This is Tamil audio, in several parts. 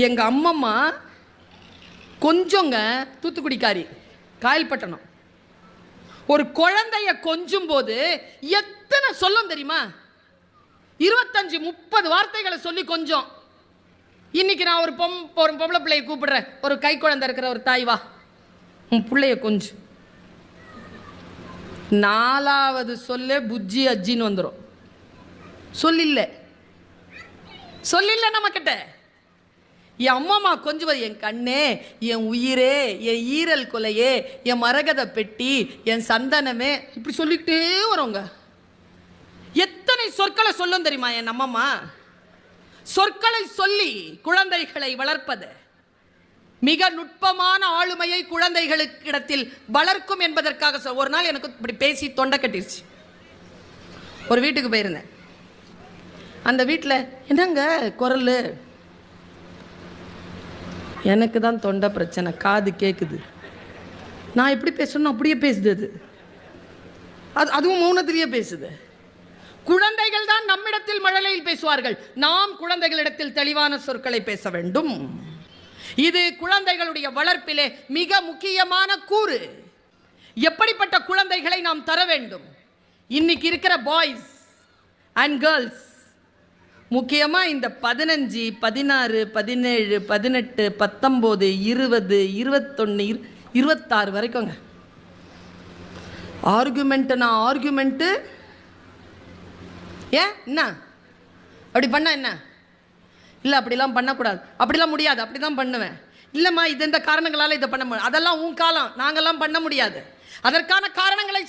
எங்கள் அம்மம்மா கொஞ்சங்க தூத்துக்குடிக்காரி, காயல்பட்டணம். ஒரு குழந்தைய கொஞ்சும் போது எத்தனை சொல்லும் தெரியுமா? 25-30 வார்த்தைகளை சொல்லி கொஞ்சம். இன்னைக்கு நான் ஒரு பொம்பளை பிள்ளையை கூப்பிடுறேன், ஒரு கை குழந்தை இருக்கிற ஒரு தாய், வா உன் பிள்ளைய கொஞ்சம். 4வது சொல்ல புஜ்ஜி அஜின்னு வந்துடும். சொல்லில்ல நம்ம கிட்ட. என் அம்மாமா கொஞ்சுவது, என் கண்ணே, என் உயிரே, என் ஈரல் கொலையே, என் மரகத பெட்டி, என் சந்தனமே, இப்படி சொல்லிக்கிட்டே வருங்க. எத்தனை சொற்களை சொல்லும் தெரியுமா என் அம்மம்மா? சொற்களை சொல்லி குழந்தைகளை வளர்ப்பது மிக நுட்பமான ஆளுமையை குழந்தைகளுக்கு இடத்தில் வளர்க்கும் என்பதற்காக. ஒரு நாள் எனக்கு இப்படி பேசி தொண்டை கட்டிருச்சு. ஒரு வீட்டுக்கு போயிருந்தேன். அந்த வீட்டில் என்னங்க குரல், எனக்கு தான் தொண்டை பிரச்சனை, காது கேட்குது. நான் எப்படி பேசணும் அப்படியே பேசுது அதுவும் மௌனத்திலேயே பேசுது. குழந்தைகள் தான் நம்மிடத்தில் மழலையில் பேசுவார்கள். நாம் குழந்தைகளிடத்தில் தெளிவான சொற்களை பேச வேண்டும். இது குழந்தைகளுடைய வளர்ப்பிலே மிக முக்கியமான கூறு. எப்படிப்பட்ட குழந்தைகளை நாம் தர வேண்டும்? இன்னைக்கு இருக்கிற பாய்ஸ் அண்ட் கேர்ள்ஸ், முக்கியமாக இந்த 15, 16, 17, 18, 19, 20, 21, 26 வரைக்கும்ங்க. ஆர்குமெண்ட்டு ஏன் என்ன அப்படி பண்ண என்ன? இல்லை அப்படிலாம் பண்ணக்கூடாது, அப்படிலாம் முடியாது, அப்படி தான் பண்ணுவேன். இல்லைம்மா இது இந்த காரணங்களால் இதை பண்ண முடியாது, அதெல்லாம் உன் காலம், நாங்கள்லாம் பண்ண முடியாது. அதற்கான காரணங்களை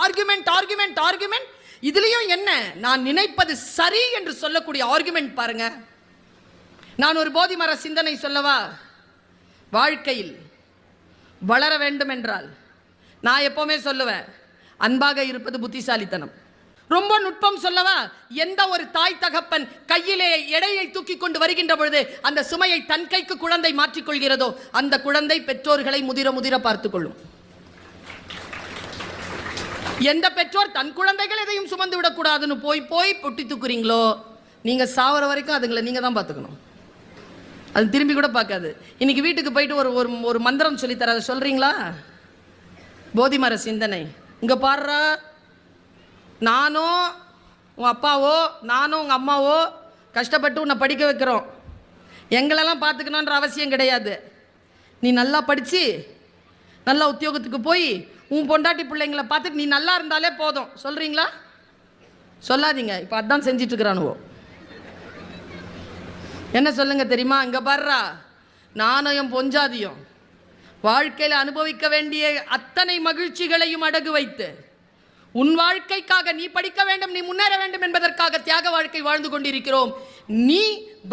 ஆர்குமெண்ட். இதுலேயும் என்ன, நான் நினைப்பது சரி என்று சொல்லக்கூடிய ஆர்குமெண்ட் பாருங்க. நான் ஒரு போதி மர சிந்தனை சொல்லவா? வாழ்க்கையில் வளர வேண்டும் என்றால் நான் எப்பவுமே சொல்லுவேன், அன்பாக இருப்பது புத்திசாலித்தனம். ரொம்ப நுட்பம் சொல்லவா? எந்த ஒரு தாய் தகப்பன் கையிலே எடையை தூக்கி கொண்டு வருகின்ற பொழுது அந்த சுமையை தன் கைக்கு குழந்தை மாற்றிக்கொள்கிறதோ அந்த குழந்தை பெற்றோர்களை முதிர பார்த்துக் கொள்ளும். எந்த பெற்றோர் தன் குழந்தைகள் எதையும் சுமந்து விடக்கூடாதுன்னு போய் பொட்டி தூக்குறீங்களோ, நீங்க சாவர வரைக்கும் அதுங்களை நீங்க தான் பார்த்துக்கணும். அது திரும்பி கூட பார்க்காது. இன்னைக்கு வீட்டுக்கு போயிட்டு ஒரு மந்திரம் சொல்லித்தர, அதை சொல்றீங்களா? போதிமர சிந்தனை. இங்க பாடுறா, நானோ உங்கள் அப்பாவோ நானும் உங்கள் அம்மாவோ கஷ்டப்பட்டு உன்னை படிக்க வைக்கிறோம், எங்களெல்லாம் பார்த்துக்கணுன்ற அவசியம் கிடையாது. நீ நல்லா படித்து நல்லா உத்தியோகத்துக்கு போய் உன் பொண்டாட்டி பிள்ளைங்களை பார்த்துட்டு நீ நல்லா இருந்தாலே போதும். சொல்கிறீங்களா? சொல்லாதீங்க. இப்போ அதான் செஞ்சிட்ருக்கிறானுவோ. என்ன சொல்லுங்க தெரியுமா? இங்கே பாடுறா, நானும் என் பொஞ்சாதியும் வாழ்க்கையில் அனுபவிக்க வேண்டிய அத்தனை மகிழ்ச்சிகளையும் அடகு வைத்து உன் வாழ்க்கைக்காக நீ படிக்க வேண்டும், நீ முன்னேற வேண்டும் என்பதற்காக தியாக வாழ்க்கை வாழ்ந்து கொண்டிருக்கிறோம். நீ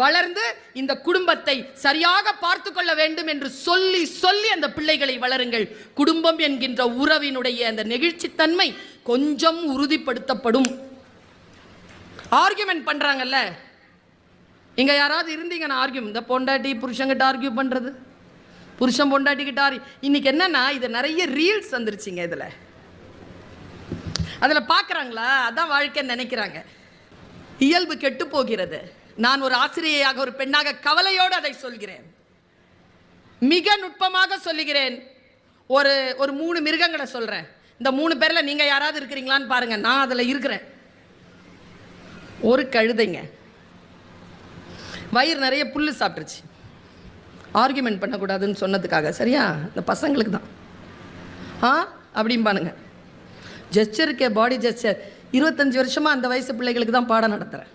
வளர்ந்து இந்த குடும்பத்தை சரியாக பார்த்து கொள்ள வேண்டும் என்று சொல்லி சொல்லி அந்த பிள்ளைகளை வளருங்கள். குடும்பம் என்கின்ற உறவினுடைய அந்த நெகிழ்ச்சித்தன்மை கொஞ்சம் உறுதிப்படுத்தப்படும். ஆர்கியூமெண்ட் பண்றாங்கல்ல, இங்க யாராவது இருந்தீங்கன்னா ஆர்கியூம், இந்த பொண்டாட்டி புருஷங்கிட்ட ஆர்கியூ பண்றது, புருஷன் பொண்டாட்டிக்கிட்ட இன்னைக்கு என்னன்னா இது நிறைய ரீல்ஸ் வந்துருச்சுங்க. அதில் பார்க்குறாங்களா, அதான் வாழ்க்கைன்னு நினைக்கிறாங்க. இயல்பு கெட்டு போகிறது. நான் ஒரு ஆசிரியையாக, ஒரு பெண்ணாக கவலையோடு அதை சொல்கிறேன், மிக நுட்பமாக சொல்லுகிறேன். ஒரு 3 மிருகங்களை சொல்கிறேன். இந்த 3 பேரில் நீங்கள் யாராவது இருக்கிறீங்களான்னு பாருங்கள். நான் அதில் இருக்கிறேன். ஒரு கழுதைங்க வயிறு நிறைய புல் சாப்பிட்டுருச்சு. ஆர்கியூமெண்ட் பண்ணக்கூடாதுன்னு சொன்னதுக்காக, சரியா? இந்த பசங்களுக்கு தான் அப்படிம்பானுங்க. ஜெஸ்டருக்கே பாடி ஜெஸ்டர். 25 வருஷமாக அந்த வயசு பிள்ளைகளுக்கு தான் பாடம் நடத்துகிறேன்.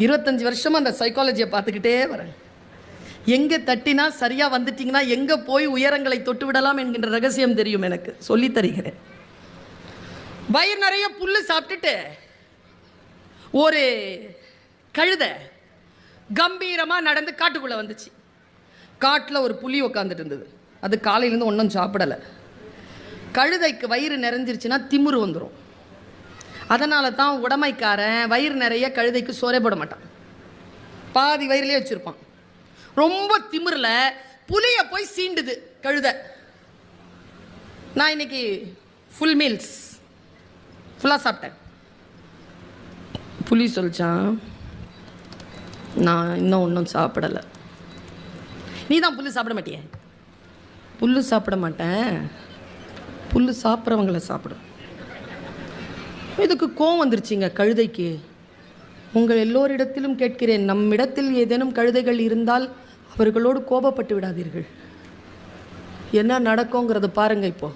25 வருஷமாக அந்த சைக்காலஜியை பார்த்துக்கிட்டே வரேன். எங்கே தட்டினா சரியாக வந்துட்டிங்கன்னா எங்கே போய் உயரங்களை தொட்டு விடலாம் என்கின்ற ரகசியம் தெரியும் எனக்கு, சொல்லி தருகிறேன். வயிறு நிறைய புல் சாப்பிட்டுட்டு ஒரு கழுதை கம்பீரமாக நடந்து காட்டுக்குள்ளே வந்துச்சு. காட்டில் ஒரு புலி உட்காந்துட்டு இருந்தது. அது காலையிலேருந்து ஒன்றும் சாப்பிடலை. கழுதைக்கு வயிறு நிறைஞ்சிருச்சுன்னா திமிரு வந்துடும். அதனால தான் உடமைக்காரன் வயிறு நிறைய கழுதைக்கு சோறே போட மாட்டான், பாதி வயிறுலேயே வச்சுருப்பான். ரொம்ப திமிரில் புலியை போய் சீண்டுது கழுதை. நான் இன்னைக்கு ஃபுல் மீல்ஸ் ஃபுல்லாக சாப்பிட்டேன். புலி சொல்லிச்சான், நான் இன்னும் ஒன்றும் சாப்பிடலை. நீ தான் புல்லு சாப்பிட மாட்டிய. புல்லு சாப்பிட மாட்டேன், புல்லு சாப்பிட்றவங்கள சாப்பிடும். இதுக்கு கோவம் வந்துருச்சுங்க கழுதைக்கு. உங்கள் எல்லோரிடத்திலும் கேட்கிறேன், நம்மிடத்தில் ஏதேனும் கழுதைகள் இருந்தால் அவர்களோடு கோபப்பட்டு விடாதீர்கள். என்ன நடக்குங்கிறத பாருங்க. இப்போ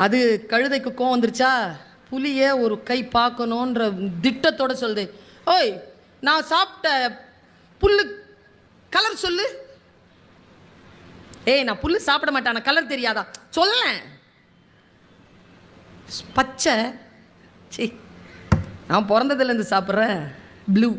அது கழுதைக்கு கோவம் வந்துருச்சா, புலியை ஒரு கை பார்க்கணுன்ற திட்டத்தோடு சொல்லுது, ஓய் நான் சாப்பிட்ட புல்லு கலர் சொல்லு. ஏய் நான் புல்லு சாப்பிட மாட்டேன், கலர் தெரியாதா சொல்ல. பச்சை, சீ நான் பிறந்ததுலேருந்து சாப்பிட்றேன் ப்ளூ.